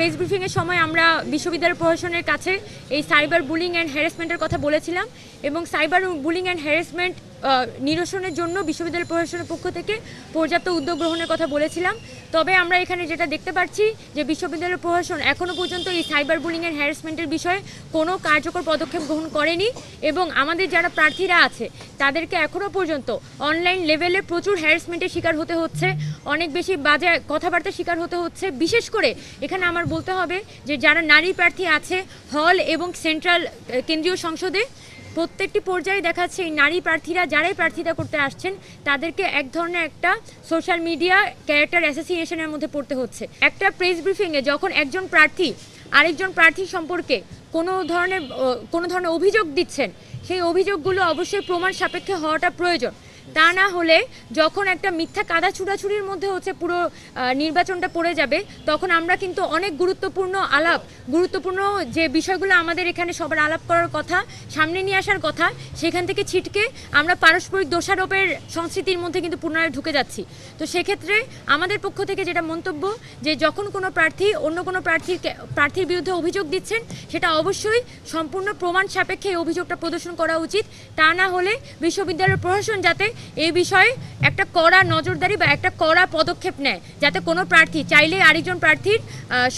Press ব্রিফিংয়ের সময় আমরা বিশ্ববিদ্যালয় প্রশাসনের কাছে এই সাইবার বুলিং অ্যান্ড হ্যারাসমেন্টের কথা বলেছিলাম এবং সাইবার বুলিং অ্যান্ড হ্যারাসমেন্ট নিরসনের জন্য বিশ্ববিদ্যালয় প্রশাসনের পক্ষ থেকে পর্যাপ্ত উদ্যোগ গ্রহণের কথা বলেছিলাম। তবে আমরা এখানে যেটা দেখতে পাচ্ছি যে বিশ্ববিদ্যালয় প্রশাসন এখনও পর্যন্ত এই সাইবার বুলিং অ্যান্ড হ্যারাসমেন্টের বিষয়ে কোনো কার্যকর পদক্ষেপ গ্রহণ করেনি এবং আমাদের যারা প্রার্থীরা আছে তাদেরকে এখনও পর্যন্ত অনলাইন লেভেলে প্রচুর হ্যারাসমেন্টের শিকার হতে হচ্ছে, অনেক বেশি বাজে কথাবার্তার শিকার হতে হচ্ছে। বিশেষ করে এখানে আমার বলতে হবে যে যারা নারী প্রার্থী আছে হল এবং সেন্ট্রাল কেন্দ্রীয় সংসদে প্রত্যেকটি পর্যায়ে দেখাচ্ছে এই নারী প্রার্থীরা যারাই প্রার্থিতা করতে আসছেন তাদেরকে এক ধরনের একটা সোশ্যাল মিডিয়া ক্যারেক্টার অ্যাসোসিয়েশনের মধ্যে পড়তে হচ্ছে। একটা প্রেস ব্রিফিংয়ে যখন একজন প্রার্থী আরেকজন প্রার্থী সম্পর্কে কোনো ধরনের অভিযোগ দিচ্ছেন, সেই অভিযোগগুলো অবশ্যই প্রমাণ সাপেক্ষে হওয়াটা প্রয়োজন। তা না হলে যখন একটা মিথ্যা কাদা ছুড়াছুড়ির মধ্যে হচ্ছে পুরো নির্বাচনটা পড়ে যাবে, তখন আমরা কিন্তু অনেক গুরুত্বপূর্ণ যে বিষয়গুলো আমাদের এখানে সবার আলাপ করার কথা, সামনে নিয়ে আসার কথা, সেখান থেকে ছিটকে আমরা পারস্পরিক দোষারোপের সংস্কৃতির মধ্যে কিন্তু পুনরায় ঢুকে যাচ্ছি। তো সেক্ষেত্রে আমাদের পক্ষ থেকে যেটা মন্তব্য যে যখন কোনো প্রার্থী অন্য কোনো প্রার্থীর বিরুদ্ধে অভিযোগ দিচ্ছেন সেটা অবশ্যই সম্পূর্ণ প্রমাণ সাপেক্ষে এই অভিযোগটা প্রদর্শন করা উচিত। তা না হলে বিশ্ববিদ্যালয়ের প্রশাসন যাতে এই বিষয়ে একটা কড়া নজরদারি বা একটা কড়া পদক্ষেপ নেয়, যাতে কোনো প্রার্থী চাইলে আরেকজন প্রার্থীর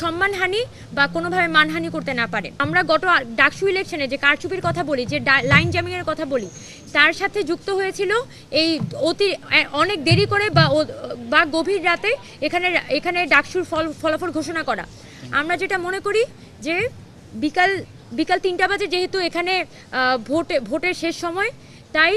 সম্মানহানি বা কোনোভাবে মানহানি করতে না পারে। আমরা গত ডাকসু ইলেকশনে যে কারচুপির কথা বলি, যে লাইন জ্যামিংয়ের কথা বলি, তার সাথে যুক্ত হয়েছিল এই অনেক দেরি করে বা গভীর রাতে এখানে ডাকসুর ফলাফল ঘোষণা করা। আমরা যেটা মনে করি যে বিকাল 3টা বাজে যেহেতু এখানে ভোটের শেষ সময়, তাই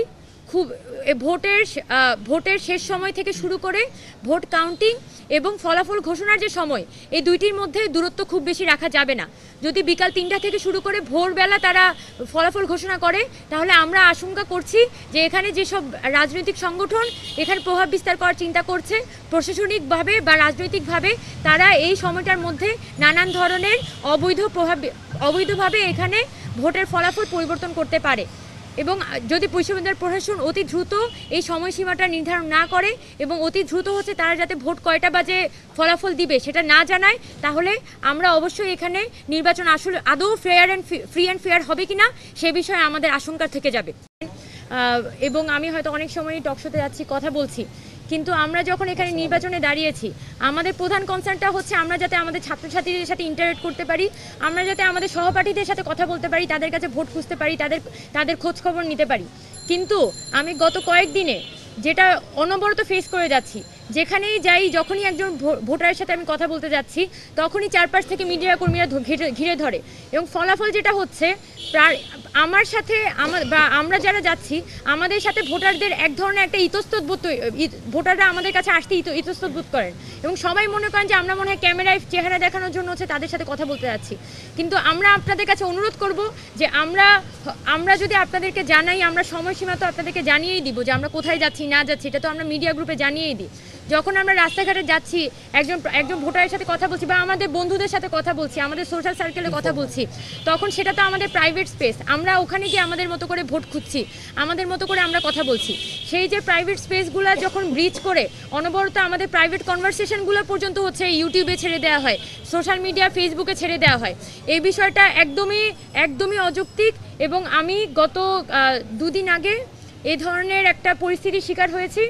ভোটের শেষ সময় থেকে শুরু করে ভোট কাউন্টিং এবং ফলাফল ঘোষণার যে সময়, এই দুইটির মধ্যে দূরত্ব খুব বেশি রাখা যাবে না। যদি বিকাল 3টা থেকে শুরু করে ভোরবেলা তারা ফলাফল ঘোষণা করে, তাহলে আমরা আশঙ্কা করছি যে এখানে যেসব রাজনৈতিক সংগঠন এখানে প্রভাব বিস্তার করার চিন্তা করছে, প্রশাসনিকভাবে বা রাজনৈতিকভাবে তারা এই সময়টার মধ্যে নানান ধরনের অবৈধভাবে এখানে ভোটের ফলাফল পরিবর্তন করতে পারে। এবং যদি বিশ্ববিদ্যালয় প্রশাসন অতি দ্রুত এই সময়সীমাটা নির্ধারণ না করে এবং অতি দ্রুত হচ্ছে তারা যাতে ভোট কয়টা বাজে ফলাফল দিবে সেটা না জানায়, তাহলে আমরা অবশ্যই এখানে নির্বাচন আসলে আদৌ ফ্রি অ্যান্ড ফেয়ার হবে কিনা সে বিষয়ে আমাদের আশঙ্কা থেকে যাবে। এবং আমি হয়তো অনেক সময়ই টকশোতে যাচ্ছি, কথা বলছি, কিন্তু আমরা যখন এখানে নির্বাচনে দাঁড়িয়েছি আমাদের প্রধান কনসার্নটা হচ্ছে আমরা যাতে আমাদের ছাত্রছাত্রীদের সাথে ইন্টারেক্ট করতে পারি, আমরা যাতে আমাদের সহপাঠীদের সাথে কথা বলতে পারি, তাদের কাছে ভোট খুঁজতে পারি, তাদের খোঁজখবর নিতে পারি। কিন্তু আমি গত কয়েকদিনে যেটা অনবরত ফেস করে যাচ্ছি, যেখানেই যাই যখনই একজন ভোটারের সাথে আমি কথা বলতে যাচ্ছি তখনই চারপাশ থেকে মিডিয়া কর্মীরা ঘিরে ধরে এবং ফলাফল যেটা হচ্ছে আমার সাথে আমরা যারা যাচ্ছি আমাদের সাথে ভোটারদের এক ধরনের একটা ইতস্তত বোধ, ভোটাররা আমাদের কাছে আসতে ইতস্তত বোধ করেন এবং সবাই মনে করেন যে আমরা মনে হয় ক্যামেরায় চেহারা দেখানোর জন্য হচ্ছে তাদের সাথে কথা বলতে যাচ্ছি। কিন্তু আমরা আপনাদের কাছে অনুরোধ করব যে আমরা যদি আপনাদেরকে জানাই, আমরা সময়সীমা তো আপনাদেরকে জানিয়েই দিব যে আমরা কোথায় যাচ্ছি না যাচ্ছি, এটা তো আমরা মিডিয়া গ্রুপে জানিয়েই দিই। যখন আমরা রাস্তাঘাটে যাচ্ছি একজন ভোটারের সাথে কথা বলছি বা আমাদের বন্ধুদের সাথে কথা বলছি, আমাদের সোশ্যাল সার্কেলে কথা বলছি, তখন সেটা তো আমাদের প্রাইভেট স্পেস, আমরা ওখানে গিয়ে আমাদের মতো করে ভোট খুঁজছি, আমাদের মতো করে আমরা কথা বলছি। সেই যে প্রাইভেট স্পেসগুলো যখন ব্রিচ করে অনবরত আমাদের প্রাইভেট কনভারসেশনগুলো পর্যন্ত হচ্ছে ইউটিউবে ছেড়ে দেওয়া হয়, সোশ্যাল মিডিয়া ফেসবুকে ছেড়ে দেওয়া হয়, এই বিষয়টা একদমই অযৌক্তিক। এবং আমি গত 2 দিন আগে এই ধরনের একটা পরিস্থিতির শিকার হয়েছি।